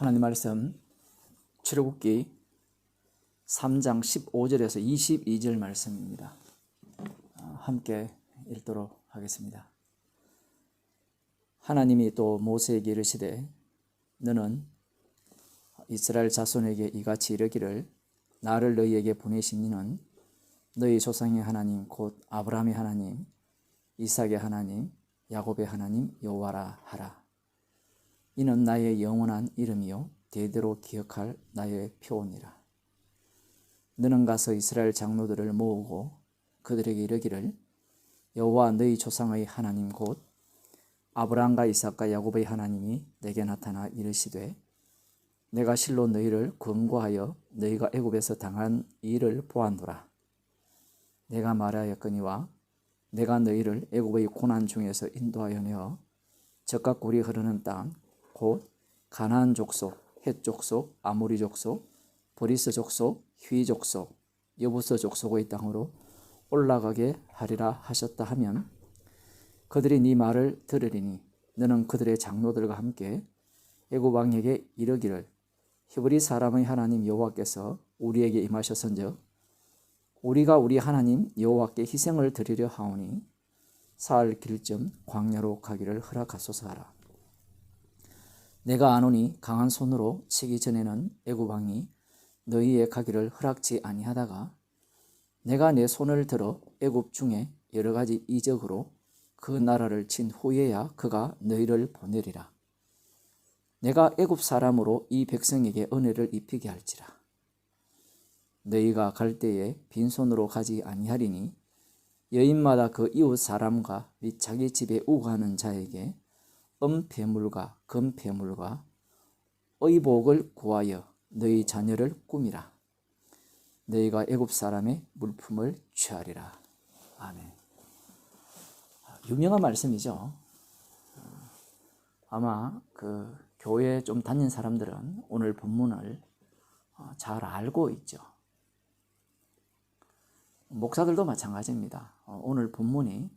하나님 말씀 출애굽기 3장 15절에서 22절 말씀입니다. 함께 읽도록 하겠습니다. 하나님이 또 모세에게 이르시되 너는 이스라엘 자손에게 이같이 이르기를 나를 너희에게 보내신 이는 너희 조상의 하나님 곧 아브라함의 하나님 이삭의 하나님 야곱의 하나님 여호와라 하라. 이는 나의 영원한 이름이요 대대로 기억할 나의 표언이라. 너는 가서 이스라엘 장로들을 모으고 그들에게 이르기를 여호와 너희 조상의 하나님 곧 아브라함과 이삭과 야곱의 하나님이 내게 나타나 이르시되 내가 실로 너희를 권고하여 너희가 애굽에서 당한 일을 보았노라. 내가 말하였거니와 내가 너희를 애굽의 고난 중에서 인도하여 내어 젖과 꿀이 흐르는 땅 곧 가나안 족속, 헷 족속, 아모리 족속, 브리스 족속, 휘 족속, 여부스 족속의 땅으로 올라가게 하리라 하셨다 하면 그들이 네 말을 들으리니 너는 그들의 장로들과 함께 애굽 왕에게 이르기를 히브리 사람의 하나님 여호와께서 우리에게 임하셨은즉 우리가 우리 하나님 여호와께 희생을 드리려 하오니 사흘 길쯤 광야로 가기를 허락하소서 하라. 내가 아노니 강한 손으로 치기 전에는 애굽 왕이 너희의 가기를 허락지 아니하다가 내가 내 손을 들어 애굽 중에 여러 가지 이적으로 그 나라를 친 후에야 그가 너희를 보내리라. 내가 애굽 사람으로 이 백성에게 은혜를 입히게 할지라. 너희가 갈 때에 빈손으로 가지 아니하리니 여인마다 그 이웃 사람과 및 자기 집에 우거하는 자에게 은폐물과 금폐물과 의복을 구하여 너희 자녀를 꾸미라. 너희가 애굽 사람의 물품을 취하리라. 아멘. 유명한 말씀이죠. 아마 그 교회 좀 다닌 사람들은 오늘 본문을 잘 알고 있죠. 목사들도 마찬가지입니다. 오늘 본문이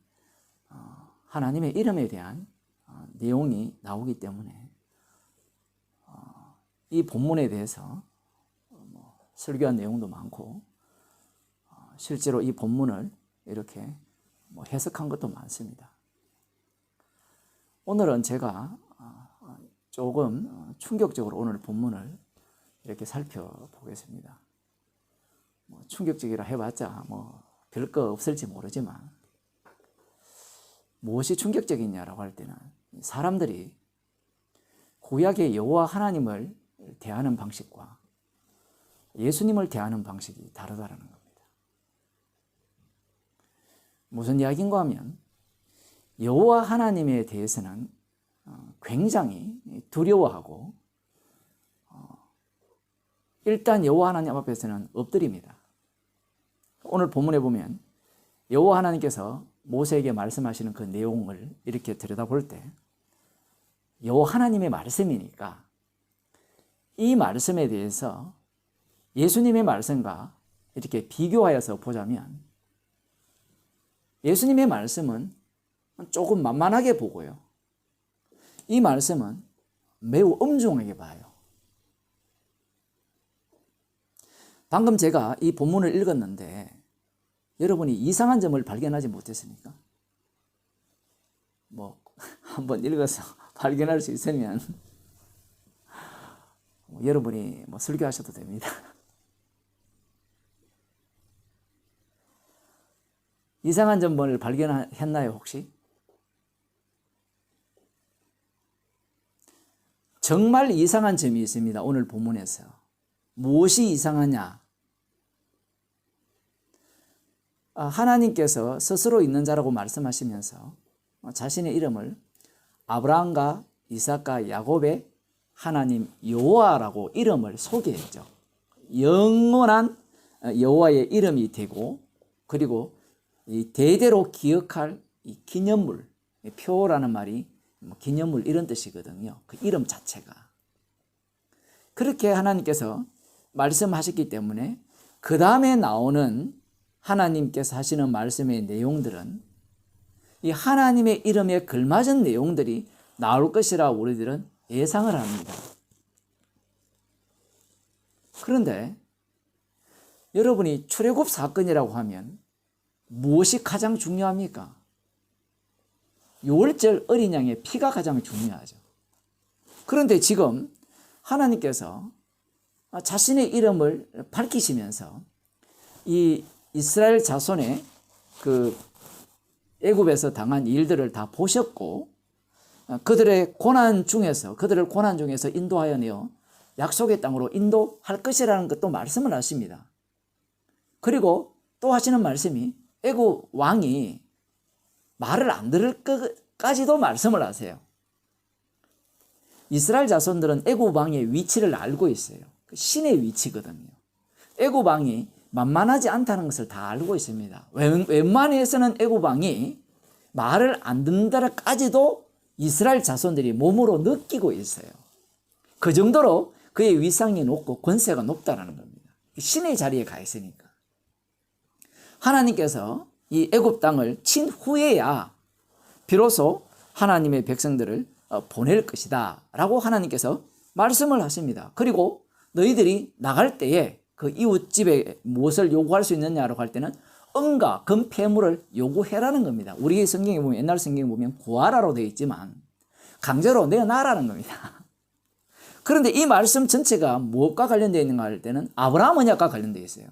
하나님의 이름에 대한 내용이 나오기 때문에 이 본문에 대해서 설교한 내용도 많고 실제로 이 본문을 이렇게 해석한 것도 많습니다. 오늘은 제가 조금 충격적으로 오늘 본문을 이렇게 살펴보겠습니다. 충격적이라 해봤자 별거 없을지 모르지만 무엇이 충격적이냐라고 할 때는 사람들이 구약의 여호와 하나님을 대하는 방식과 예수님을 대하는 방식이 다르다는 겁니다. 무슨 이야기인가 하면 여호와 하나님에 대해서는 굉장히 두려워하고 일단 여호와 하나님 앞에서는 엎드립니다. 오늘 본문에 보면 여호와 하나님께서 모세에게 말씀하시는 그 내용을 이렇게 들여다볼 때 여호와 하나님의 말씀이니까 이 말씀에 대해서 예수님의 말씀과 이렇게 비교하여서 보자면 예수님의 말씀은 조금 만만하게 보고요. 이 말씀은 매우 엄중하게 봐요. 방금 제가 이 본문을 읽었는데 여러분이 이상한 점을 발견하지 못했습니까? 한번 읽어서 발견할 수 있으면 여러분이 설교하셔도 됩니다. 이상한 점을 발견했나요 혹시? 정말 이상한 점이 있습니다. 오늘 본문에서. 무엇이 이상하냐? 하나님께서 스스로 있는 자라고 말씀하시면서 자신의 이름을 아브라함과 이삭과 야곱의 하나님 여호와라고 이름을 소개했죠. 영원한 여호와의 이름이 되고 그리고 이 대대로 기억할 이 기념물, 표라는 말이 기념물 이런 뜻이거든요. 그 이름 자체가. 그렇게 하나님께서 말씀하셨기 때문에 그 다음에 나오는 하나님께서 하시는 말씀의 내용들은 이 하나님의 이름에 걸맞은 내용들이 나올 것이라 우리들은 예상을 합니다. 그런데 여러분이 출애굽 사건이라고 하면 무엇이 가장 중요합니까? 유월절 어린 양의 피가 가장 중요하죠. 그런데 지금 하나님께서 자신의 이름을 밝히시면서 이 이스라엘 자손의 그 애굽에서 당한 일들을 다 보셨고 그들을 고난 중에서 인도하여 내어 약속의 땅으로 인도할 것이라는 것도 말씀을 하십니다. 그리고 또 하시는 말씀이 애굽 왕이 말을 안 들을 것까지도 말씀을 하세요. 이스라엘 자손들은 애굽 왕의 위치를 알고 있어요. 신의 위치거든요. 애굽 왕이 만만하지 않다는 것을 다 알고 있습니다. 웬만해서는 애굽 왕이 말을 안 듣는다까지도 이스라엘 자손들이 몸으로 느끼고 있어요. 그 정도로 그의 위상이 높고 권세가 높다는 겁니다. 신의 자리에 가 있으니까. 하나님께서 이 애굽 땅을 친 후에야 비로소 하나님의 백성들을 보낼 것이다 라고 하나님께서 말씀을 하십니다. 그리고 너희들이 나갈 때에 그 이웃집에 무엇을 요구할 수 있느냐라고 할 때는 은과 금폐물을 요구해라는 겁니다. 우리 성경에 보면, 옛날 성경에 보면 구하라로 되어 있지만 강제로 내놔라는 겁니다. 그런데 이 말씀 전체가 무엇과 관련되어 있는가 할 때는 아브라함 언약과 관련되어 있어요.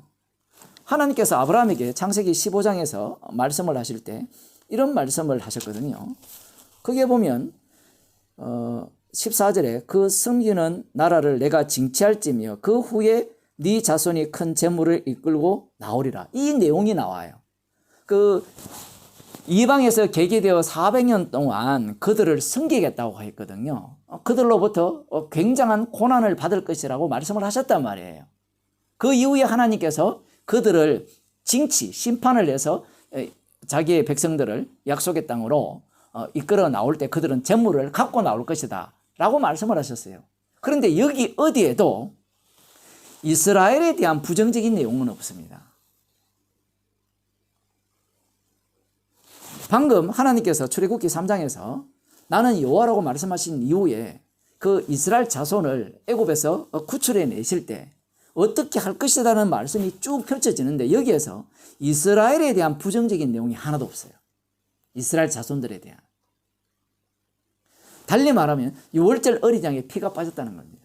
하나님께서 아브라함에게 창세기 15장에서 말씀을 하실 때 이런 말씀을 하셨거든요. 거기에 보면 14절에 그 섬기는 나라를 내가 징치할지며 그 후에 네 자손이 큰 재물을 이끌고 나오리라. 이 내용이 나와요. 그 이방에서 계기되어 400년 동안 그들을 섬기겠다고 했거든요. 그들로부터 굉장한 고난을 받을 것이라고 말씀을 하셨단 말이에요. 그 이후에 하나님께서 그들을 심판을 해서 자기의 백성들을 약속의 땅으로 이끌어 나올 때 그들은 재물을 갖고 나올 것이다 라고 말씀을 하셨어요. 그런데 여기 어디에도 이스라엘에 대한 부정적인 내용은 없습니다. 방금 하나님께서 출애굽기 3장에서 나는 여호와라고 말씀하신 이후에 그 이스라엘 자손을 애굽에서 구출해 내실 때 어떻게 할 것이라는 말씀이 쭉 펼쳐지는데 여기에서 이스라엘에 대한 부정적인 내용이 하나도 없어요. 이스라엘 자손들에 대한. 달리 말하면 유월절 어린 양의 피가 빠졌다는 겁니다.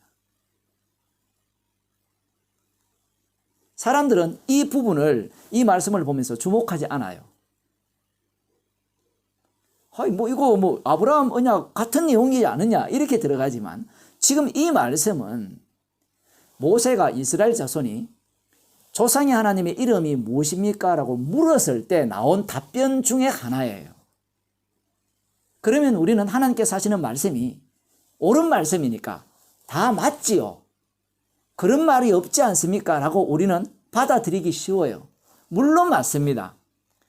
사람들은 이 부분을, 이 말씀을 보면서 주목하지 않아요. 이거 아브라함 언약 같은 내용이지 않느냐 이렇게 들어가지만 지금 이 말씀은 모세가 이스라엘 자손이 조상의 하나님의 이름이 무엇입니까? 라고 물었을 때 나온 답변 중에 하나예요. 그러면 우리는 하나님께서 하시는 말씀이 옳은 말씀이니까 다 맞지요. 그런 말이 없지 않습니까? 라고 우리는 받아들이기 쉬워요. 물론 맞습니다.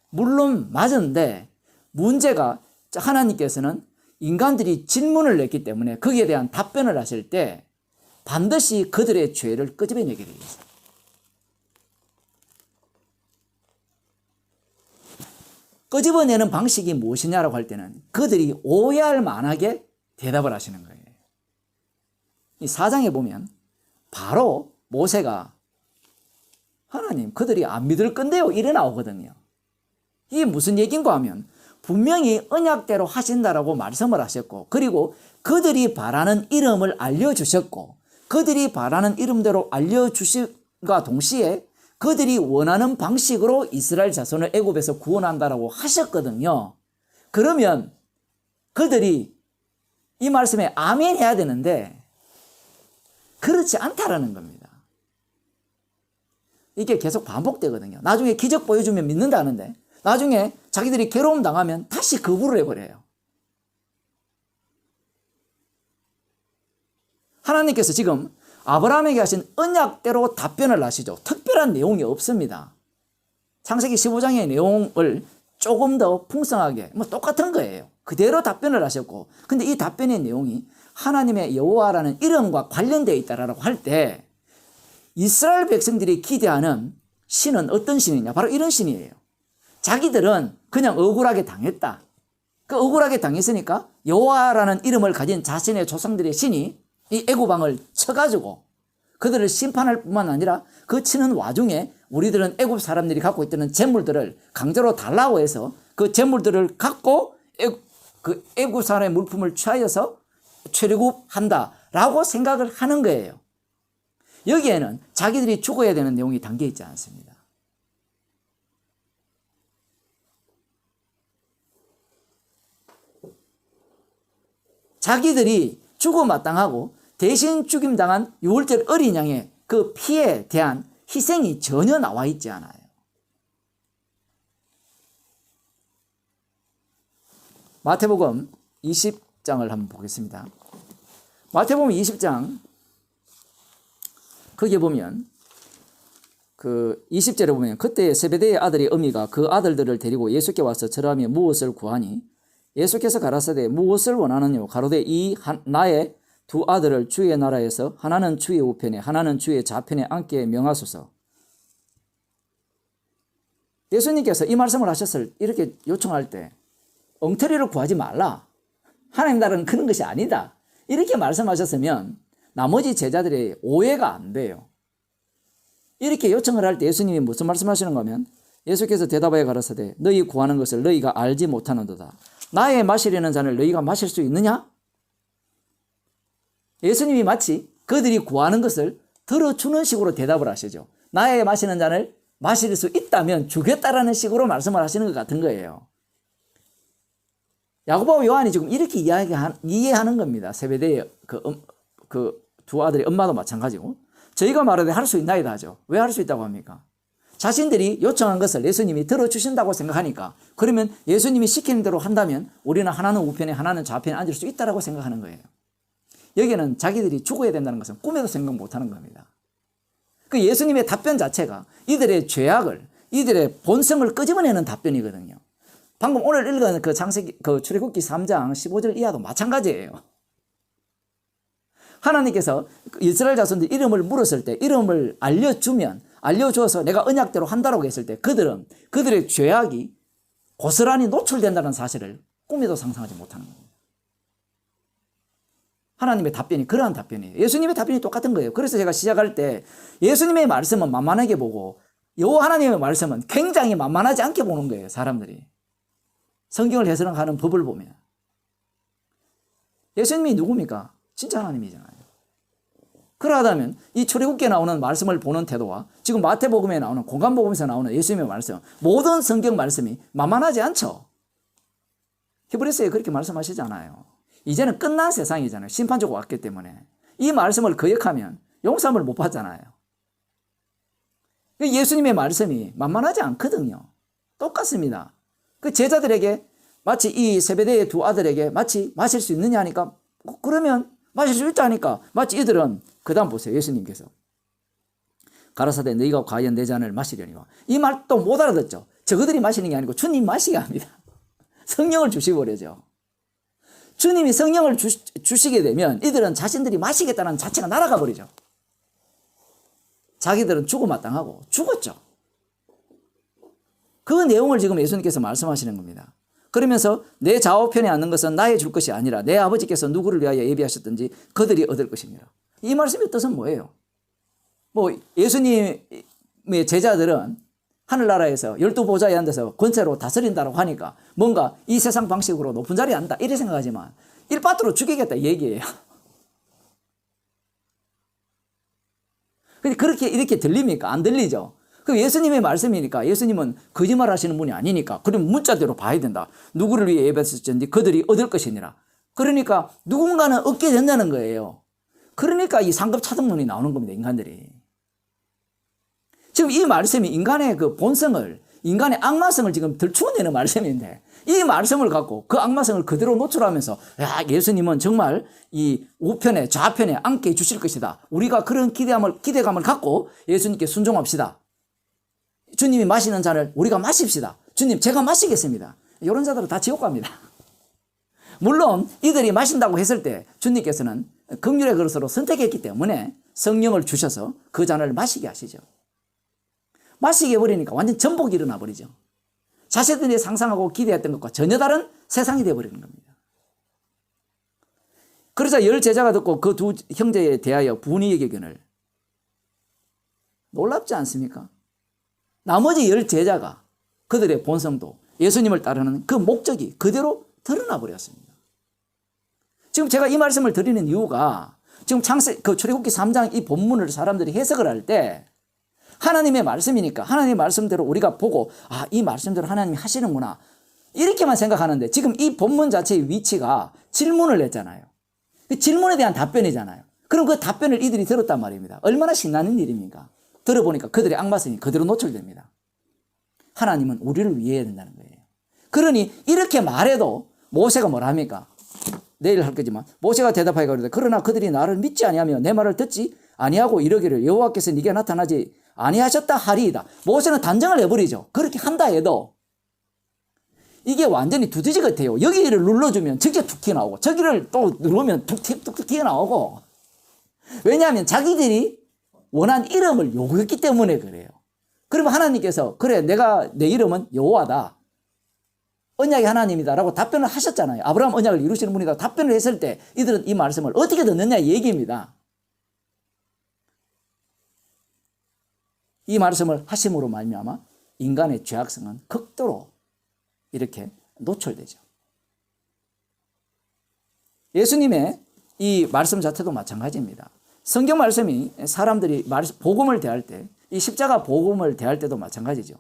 물론 맞은데 문제가 하나님께서는 인간들이 질문을 냈기 때문에 거기에 대한 답변을 하실 때 반드시 그들의 죄를 끄집어내게 되어 있어요. 끄집어내는 방식이 무엇이냐라고 할 때는 그들이 오해할 만하게 대답을 하시는 거예요. 이 4장에 보면 바로 모세가 하나님 그들이 안 믿을 건데요 이래 나오거든요. 이게 무슨 얘기인가 하면 분명히 언약대로 하신다라고 말씀을 하셨고 그리고 그들이 바라는 이름을 알려주셨고 그들이 바라는 이름대로 알려주심과 동시에 그들이 원하는 방식으로 이스라엘 자손을 애굽에서 구원한다라고 하셨거든요. 그러면 그들이 이 말씀에 아멘 해야 되는데 그렇지 않다라는 겁니다. 이게 계속 반복되거든요. 나중에 기적 보여주면 믿는다는데 나중에 자기들이 괴로움 당하면 다시 거부를 해버려요. 하나님께서 지금 아브라함에게 하신 언약대로 답변을 하시죠. 특별한 내용이 없습니다. 창세기 15장의 내용을 조금 더 풍성하게 똑같은 거예요. 그대로 답변을 하셨고 근데 이 답변의 내용이 하나님의 여호와라는 이름과 관련되어 있다라고 할 때 이스라엘 백성들이 기대하는 신은 어떤 신이냐? 바로 이런 신이에요. 자기들은 그냥 억울하게 당했다. 그 억울하게 당했으니까 여호와라는 이름을 가진 자신의 조상들의 신이 이 애굽 왕을 쳐가지고 그들을 심판할 뿐만 아니라 그 치는 와중에 우리들은 애굽 사람들이 갖고 있던 재물들을 강제로 달라고 해서 그 재물들을 갖고 그 애굽 사람의 물품을 취하여서 출애굽한다라고 생각을 하는 거예요. 여기에는 자기들이 죽어야 되는 내용이 담겨 있지 않습니다. 자기들이 죽어 마땅하고 대신 죽임당한 유월절 어린 양의 그 피에 대한 희생이 전혀 나와 있지 않아요. 마태복음 20장을 한번 보겠습니다. 마태복음 20장 거기에 보면 그 20절에 보면 그때 세베대의 아들의 어미가 그 아들들을 데리고 예수께 와서 절하며 무엇을 구하니 예수께서 가라사대 무엇을 원하느뇨 가로되 이 나의 두 아들을 주의 나라에서 하나는 주의 우편에 하나는 주의 좌편에 앉게 명하소서. 예수님께서 이 말씀을 하셨을 이렇게 요청할 때 엉터리를 구하지 말라. 하나님 나라는 그런 것이 아니다. 이렇게 말씀하셨으면 나머지 제자들의 오해가 안 돼요. 이렇게 요청을 할 때 예수님이 무슨 말씀하시는 거면 예수께서 대답하여 가라사대 너희 구하는 것을 너희가 알지 못하는도다. 나의 마시려는 잔을 너희가 마실 수 있느냐? 예수님이 마치 그들이 구하는 것을 들어주는 식으로 대답을 하시죠. 나의 마시는 잔을 마실 수 있다면 주겠다라는 식으로 말씀을 하시는 것 같은 거예요. 야고보와 요한이 지금 이렇게 이해하는 겁니다. 세베대의 그 두 아들의 엄마도 마찬가지고 저희가 말하되 할 수 있나이다 하죠. 왜 할 수 있다고 합니까? 자신들이 요청한 것을 예수님이 들어주신다고 생각하니까 그러면 예수님이 시키는 대로 한다면 우리는 하나는 우편에 하나는 좌편에 앉을 수 있다고 생각하는 거예요. 여기는 자기들이 죽어야 된다는 것은 꿈에도 생각 못하는 겁니다. 그 예수님의 답변 자체가 이들의 죄악을 이들의 본성을 끄집어내는 답변이거든요. 방금 오늘 읽은 그 출애굽기 3장 15절 이하도 마찬가지예요. 하나님께서 이스라엘 자손들 이름을 물었을 때 이름을 알려주어서 내가 언약대로 한다라고 했을 때 그들의 죄악이 고스란히 노출된다는 사실을 꿈에도 상상하지 못하는 겁니다. 하나님의 답변이 그러한 답변이에요. 예수님의 답변이 똑같은 거예요. 그래서 제가 시작할 때 예수님의 말씀은 만만하게 보고 여호와 하나님의 말씀은 굉장히 만만하지 않게 보는 거예요. 사람들이. 성경을 해석하는 법을 보면. 예수님이 누굽니까? 진짜 하나님이잖아요. 그러하다면 이 출애굽기에 나오는 말씀을 보는 태도와 지금 마태복음에 나오는 공간복음에서 나오는 예수님의 말씀 모든 성경 말씀이 만만하지 않죠. 히브리서에 그렇게 말씀하시잖아요. 이제는 끝난 세상이잖아요. 심판주가 왔기 때문에 이 말씀을 거역하면 용서함을 못 받잖아요. 예수님의 말씀이 만만하지 않거든요. 똑같습니다. 그 제자들에게 마치 이 세베대의 두 아들에게 마치 마실 수 있느냐 하니까 그러면 마실 수 있다 하니까 마치 이들은 그 다음 보세요. 예수님께서 가라사대 너희가 과연 내 잔을 마시려니와 이 말 또 못 알아듣죠. 저그들이 마시는 게 아니고 주님 마시게 합니다. 성령을 주시버려죠. 주님이 성령을 주시게 되면 이들은 자신들이 마시겠다는 자체가 날아가 버리죠. 자기들은 죽어 마땅하고 죽었죠. 그 내용을 지금 예수님께서 말씀하시는 겁니다. 그러면서 내 좌우편에 앉는 것은 나의 줄 것이 아니라 내 아버지께서 누구를 위하여 예비하셨든지 그들이 얻을 것이니라. 이 말씀의 뜻은 뭐예요? 예수님의 제자들은 하늘나라에서 12보좌에 앉아서 권세로 다스린다고 하니까 뭔가 이 세상 방식으로 높은 자리에 앉다 이렇게 생각하지만 일바트로 죽이겠다 이 얘기예요. 근데 그렇게 이렇게 들립니까? 안 들리죠? 그 예수님의 말씀이니까 예수님은 거짓말 하시는 분이 아니니까 그럼 문자대로 봐야 된다. 누구를 위해 예배하셨든지 그들이 얻을 것이니라. 그러니까 누군가는 얻게 된다는 거예요. 그러니까 이 상급 차등론이 나오는 겁니다. 인간들이. 지금 이 말씀이 인간의 그 본성을 인간의 악마성을 지금 들추어내는 말씀인데 이 말씀을 갖고 그 악마성을 그대로 노출하면서 야 예수님은 정말 이 우편에 좌편에 앉게 해주실 것이다. 우리가 그런 기대감을 갖고 예수님께 순종합시다. 주님이 마시는 잔을 우리가 마십시다. 주님 제가 마시겠습니다. 이런 자들은 다 지옥 갑니다. 물론 이들이 마신다고 했을 때 주님께서는 긍휼의 그릇으로 선택했기 때문에 성령을 주셔서 그 잔을 마시게 하시죠. 마시게 해버리니까 완전 전복이 일어나 버리죠. 자신들이 상상하고 기대했던 것과 전혀 다른 세상이 되어버리는 겁니다. 그러자 10 제자가 듣고 그 두 형제에 대하여 분이 여기거늘 놀랍지 않습니까? 나머지 10제자가 그들의 본성도 예수님을 따르는 그 목적이 그대로 드러나 버렸습니다. 지금 제가 이 말씀을 드리는 이유가 지금 출애굽기 3장 이 본문을 사람들이 해석을 할 때 하나님의 말씀이니까 하나님의 말씀대로 우리가 보고 이 말씀대로 하나님이 하시는구나 이렇게만 생각하는데 지금 이 본문 자체의 위치가 질문을 했잖아요. 그 질문에 대한 답변이잖아요. 그럼 그 답변을 이들이 들었단 말입니다. 얼마나 신나는 일입니까? 들어보니까 그들의 악마성이 그대로 노출됩니다. 하나님은 우리를 위해야 된다는 거예요. 그러니 이렇게 말해도 모세가 뭐라 합니까? 내일 할 거지만 모세가 대답하여 가로되 그러나 그들이 나를 믿지 아니하며 내 말을 듣지 아니하고 이러기를 여호와께서 네게 나타나지 아니하셨다 하리이다. 모세는 단정을 해버리죠. 그렇게 한다 해도 이게 완전히 두더지 같아요. 여기를 눌러주면 저기가 툭 튀어나오고 저기를 또 누르면 툭툭 튀어나오고 왜냐하면 자기들이 원한 이름을 요구했기 때문에 그래요. 그러면 하나님께서 그래 내가 내 이름은 여호와다. 언약의 하나님이다 라고 답변을 하셨잖아요. 아브라함 언약을 이루시는 분이다 답변을 했을 때 이들은 이 말씀을 어떻게 듣느냐 얘기입니다. 이 말씀을 하심으로 말미암아 인간의 죄악성은 극도로 이렇게 노출되죠. 예수님의 이 말씀 자체도 마찬가지입니다. 성경 말씀이 사람들이 복음을 대할 때, 이 십자가 복음을 대할 때도 마찬가지죠.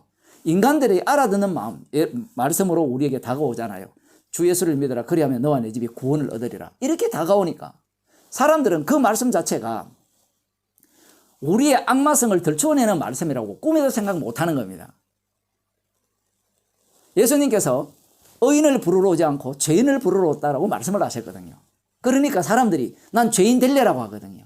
인간들이 알아듣는 마음, 말씀으로 우리에게 다가오잖아요. 주 예수를 믿어라. 그리하면 너와 내 집이 구원을 얻으리라. 이렇게 다가오니까 사람들은 그 말씀 자체가 우리의 악마성을 들추어내는 말씀이라고 꿈에도 생각 못하는 겁니다. 예수님께서 의인을 부르러 오지 않고 죄인을 부르러 왔다라고 말씀을 하셨거든요. 그러니까 사람들이 난 죄인 될래라고 하거든요.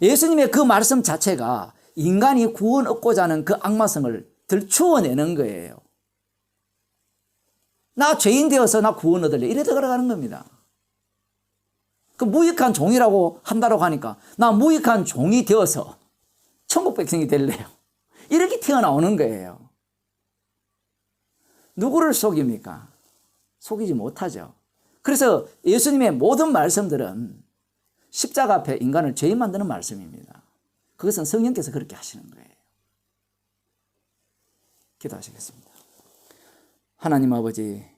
예수님의 그 말씀 자체가 인간이 구원 얻고자 하는 그 악마성을 들추어내는 거예요. 나 죄인 되어서 나 구원 얻을래 이래 들어가는 겁니다. 그 무익한 종이라고 한다고 하니까 나 무익한 종이 되어서 천국 백성이 될래요. 이렇게 튀어나오는 거예요. 누구를 속입니까? 속이지 못하죠. 그래서 예수님의 모든 말씀들은 십자가 앞에 인간을 죄인 만드는 말씀입니다. 그것은 성령께서 그렇게 하시는 거예요. 기도하시겠습니다. 하나님 아버지,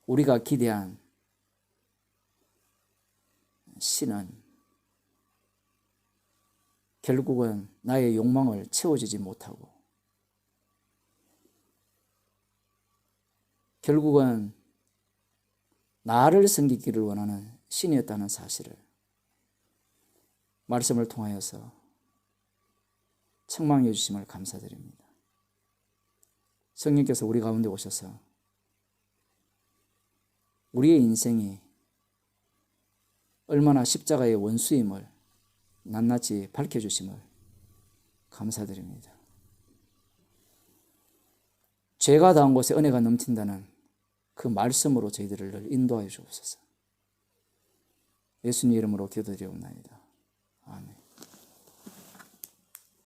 우리가 기대한 신은 결국은 나의 욕망을 채워주지 못하고 결국은 나를 섬기기를 원하는 신이었다는 사실을 말씀을 통하여서 책망해 주심을 감사드립니다. 성령께서 우리 가운데 오셔서 우리의 인생이 얼마나 십자가의 원수임을 낱낱이 밝혀주심을 감사드립니다. 죄가 닿은 곳에 은혜가 넘친다는 그 말씀으로 저희들을 늘 인도하여 주옵소서. 예수님 이름으로 기도드리옵나이다. 아멘.